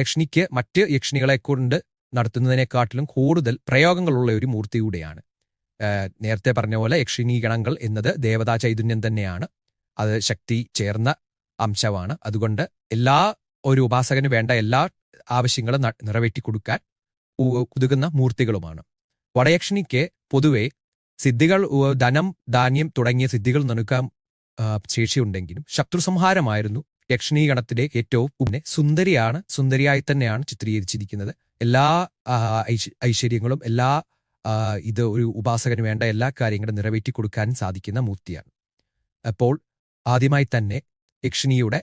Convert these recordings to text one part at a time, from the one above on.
യക്ഷിണിക്ക് മറ്റ് യക്ഷിണികളെ കൊണ്ട് നടത്തുന്നതിനെക്കാട്ടിലും കൂടുതൽ പ്രയോഗങ്ങളുള്ള ഒരു മൂർത്തി കൂടെയാണ്. നേരത്തെ പറഞ്ഞ പോലെ യക്ഷിണീ ഗണങ്ങൾ എന്നത് ദേവതാ ചൈതന്യം തന്നെയാണ്. അത് ശക്തി ചേർന്ന അംശമാണ്. അതുകൊണ്ട് എല്ലാ ഒരു ഉപാസകന് വേണ്ട എല്ലാ ആവശ്യങ്ങളും നിറവേറ്റി കൊടുക്കാൻ ഉതകുന്ന മൂർത്തികളുമാണ്. വടയക്ഷിണിക്ക് പൊതുവെ സിദ്ധികൾ, ധനം, ധാന്യം തുടങ്ങിയ സിദ്ധികൾ നൽകാൻ ശേഷിയുണ്ടെങ്കിലും ശത്രുസംഹാരമായിരുന്നു യക്ഷിണീ ഗണത്തിലെ ഏറ്റവും സുന്ദരിയാണ്. സുന്ദരിയായി തന്നെയാണ് ചിത്രീകരിച്ചിരിക്കുന്നത്. എല്ലാ ഐശ്വര്യങ്ങളും എല്ലാ ഇത് ഒരു ഉപാസകന് വേണ്ട എല്ലാ കാര്യങ്ങളും നിറവേറ്റി കൊടുക്കാൻ സാധിക്കുന്ന മൂർത്തിയാണ്. അപ്പോൾ ആദ്യമായി തന്നെ യക്ഷിണിയുടെ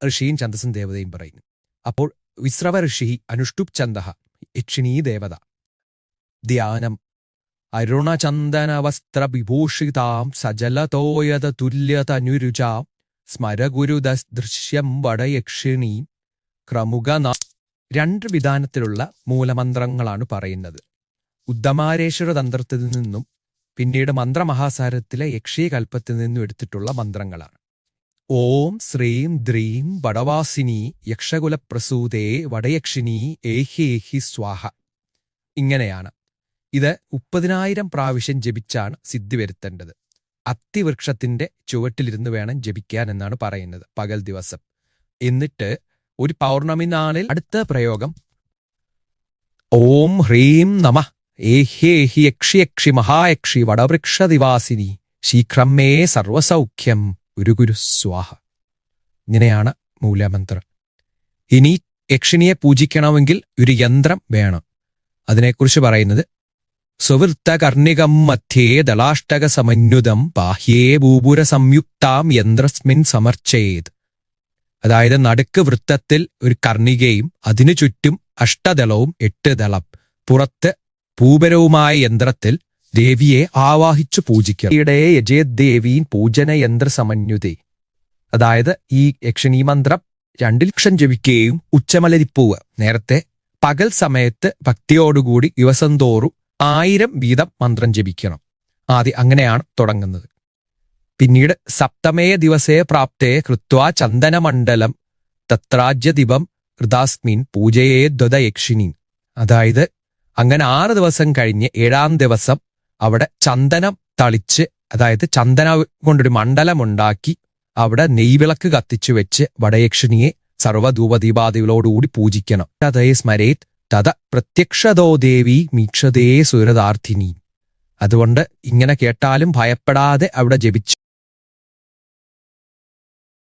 ഋഷിയും ഛന്ദസ്സും ദേവതയും പറയുന്നു. അപ്പോൾ വിസ്രവ ഋഷി അനുഷ്ടുപ് ഛന്ദ യക്ഷിണീ ദേവത ധ്യാനം അരുണചന്ദന വസ്ത്ര വിഭൂഷിതാം സജലതോയത തുല്യതനുരുജാം സ്മരഗുരുദൃശ്യം വടയക്ഷിണീ ക്രമുക. 2 വിധാനത്തിലുള്ള മൂലമന്ത്രങ്ങളാണ് പറയുന്നത്. ഉദ്ധമാരേശ്വര തന്ത്രത്തിൽ നിന്നും പിന്നീട് മന്ത്രമഹാസാരത്തിലെ യക്ഷീകൽപ്പത്തിൽ നിന്നും എടുത്തിട്ടുള്ള മന്ത്രങ്ങളാണ്. ഓം ശ്രീം ദ്രീം വടവാസിനി യക്ഷകുലപ്രസൂതേ വടയക്ഷിണി ഏഹി ഏഹി സ്വാഹ. ഇങ്ങനെയാണ്. ഇത് 30,000 പ്രാവശ്യം ജപിച്ചാണ് സിദ്ധി വരുത്തേണ്ടത്. അത്തിവൃക്ഷത്തിന്റെ ചുവട്ടിലിരുന്ന് വേണം ജപിക്കാൻ എന്നാണ് പറയുന്നത് പകൽ ദിവസം. എന്നിട്ട് ഒരു പൗർണമി നാളിൽ അടുത്ത പ്രയോഗം ഓം ഹ്രീം നമഃ ഏഹ്യേഹി യക്ഷി യക്ഷി മഹായക്ഷി വടവൃക്ഷദിവാസിനി ശീഘ്രം മേ സർവസൗഖ്യം ഗുരു സ്വാഹ. ഇങ്ങനെയാണ് മൂലമന്ത്രം. ഇനി യക്ഷിണിയെ പൂജിക്കണമെങ്കിൽ ഒരു യന്ത്രം വേണം. അതിനെക്കുറിച്ച് പറയുന്നത് സ്വവൃത്ത കർണികം മധ്യേ ദളാഷ്ടക സമന്യുതം ബാഹ്യേ ഭൂപുര സംയുക്താം യന്ത്രസ്മിൻ സമർച്ചേത്. അതായത് നടുക്ക് വൃത്തത്തിൽ ഒരു കർണികയും അതിനു ചുറ്റും അഷ്ടദളവും 8 ദളം, പുറത്ത് ഭൂപരവുമായ യന്ത്രത്തിൽ ദേവിയെ ആവാഹിച്ചു പൂജിക്കണം. യജേദേവീൻ പൂജന യന്ത്ര സമന്യുതേ. അതായത് ഈ യക്ഷിണീ മന്ത്രം 2 ലക്ഷം ജപിക്കുകയും ഉച്ചമലരിപ്പൂവ് നേരത്തെ പകൽ സമയത്ത് ഭക്തിയോടുകൂടി ദിവസം തോറും 1000 വീതം മന്ത്രം ജപിക്കണം. ആദ്യം അങ്ങനെയാണ് തുടങ്ങുന്നത്. പിന്നീട് സപ്തമേ ദിവസേ പ്രാപ്തേ കൃത്വാ ചന്ദനമണ്ഡലം തത്രാജ്യദിപം ഹൃദാസ്മിൻ പൂജയേ ദ്വദയക്ഷിണീ. അതായത് അങ്ങനെ 6 ദിവസം കഴിഞ്ഞ് 7-ാം ദിവസം അവിടെ ചന്ദനം തളിച്ച്, അതായത് ചന്ദന കൊണ്ടൊരു മണ്ഡലം ഉണ്ടാക്കി അവിടെ നെയ്വിളക്ക് കത്തിച്ചു വെച്ച് വടയക്ഷിണിയെ സർവ്വധൂപദീപാദികളോടുകൂടി പൂജിക്കണം. തതേ സ്മരേത് തത പ്രത്യക്ഷതോ ദേവി മീക്ഷതേ സുരതാർത്ഥിനി. അതുകൊണ്ട് ഇങ്ങനെ കേട്ടാലും ഭയപ്പെടാതെ അവിടെ ജപിച്ചു